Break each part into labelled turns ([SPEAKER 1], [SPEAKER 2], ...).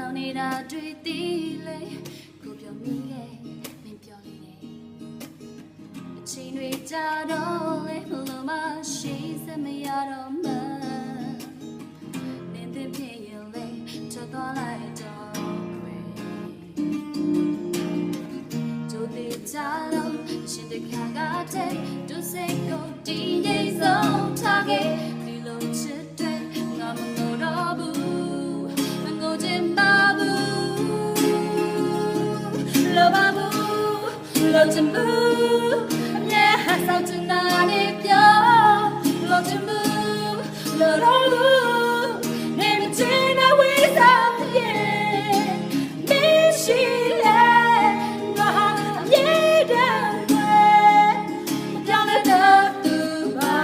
[SPEAKER 1] ဆောင်နေတာတွေ့သေးလေကိုပြောမိရဲ့မင်းပြောလေအချိန်တွေကြာတော့လေမလို့မရှိစမရတော့မှနင်းတဲ့ပြင်းရင်လေချတော့လိုက်တော့ခွေကြိုတေးကြလို့ရှင်တခါကတဲ့သူစိတ်ကိုဒီနေ့ဆုံးထားခဲ့ဒီလိုချစ်တဲ့ငါမငိုတော့ဘူးမငိုချင်ပါဘူးလောပါဘူးလောချင်ဘူးအမြဲဟန်ဆောင်ချင်တာနဲ့ပြောလောချင်ဘူးလောတော့ဘူးနေမချင်တဲ့ဝိစားရဲ့မရှိလေငါအမြဲတမ်းပဲမပြောင်းလဲတော့သူပါ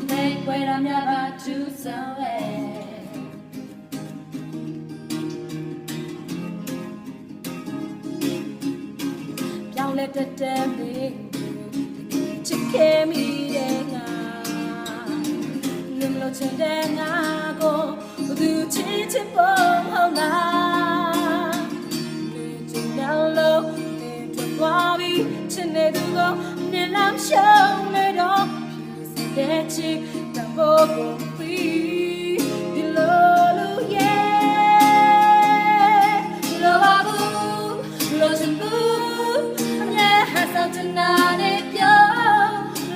[SPEAKER 1] နေခွေရမြပါသူဆောင်လေပြောင်းလဲတတ်တဲ့မင်းချစ်ခဲ့မိတဲ့ငါလွန်လို့ချင်တဲ့ငါကိုသူချစ်ချစ်ပေါ်ဟောင်းလာနေချင်တော့လို့နေတော့ပြီးချင်တဲ့သူကိုနေလမ်းရှောင်းနေတော့စိတ်တဲ့ချစ်တော့ကိုပြီးဒီလိုလူရဲ့လောပါဘူးလောချင်ဘူးအမြဲဟန်ဆောင်ချင်တာနဲ့ပြော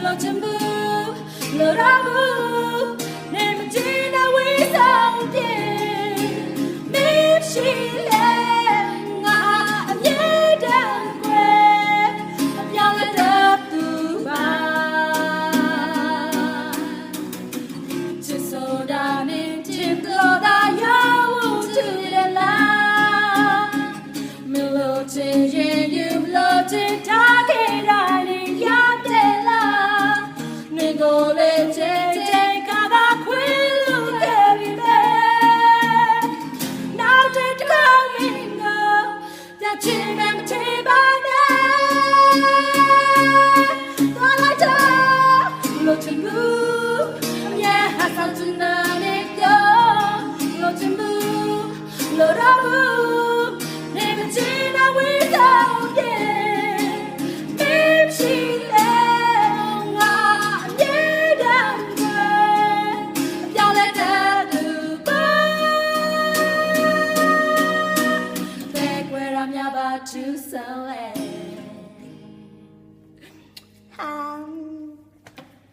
[SPEAKER 1] လောချင်ဘူးလောရဘူးနေမချင်တဲ့ဝိဆောင်ပြေမရှိလေငါအမြဲတမ်းကွယ်မပြောင်းလဲတော့သူပါချစ်ဆိုတာနဲ့ချစ်လို့သာရောက်သူရဲ့လားမလို့ချင်ရင်ယူလို့ချင်ထားခဲ့တာနဲ့ရတယ်လားနေကိုလေးချစ်ချစ်ကပါခွေးလို့ခဲ့ပြီပဲနောက်တစ်ခါမင်းကိုပြချင်မှမချင်ပါနဲ့သွားလိုက်တော့လို့ချင်ဘူးအမြဲဟန်ဆောင်ချင်တာနဲ့ပြောလို့ချင်ဘူးလို့တော့ဘူးနေမချင်တဲ့ဝိဆောင်ရဲ့မရှိလေငါအမြဲတမ်းပဲပြောင်းလဲတဲ့သူပါဘယ်ကွယ်ရမြပါသူဆောင်လဲ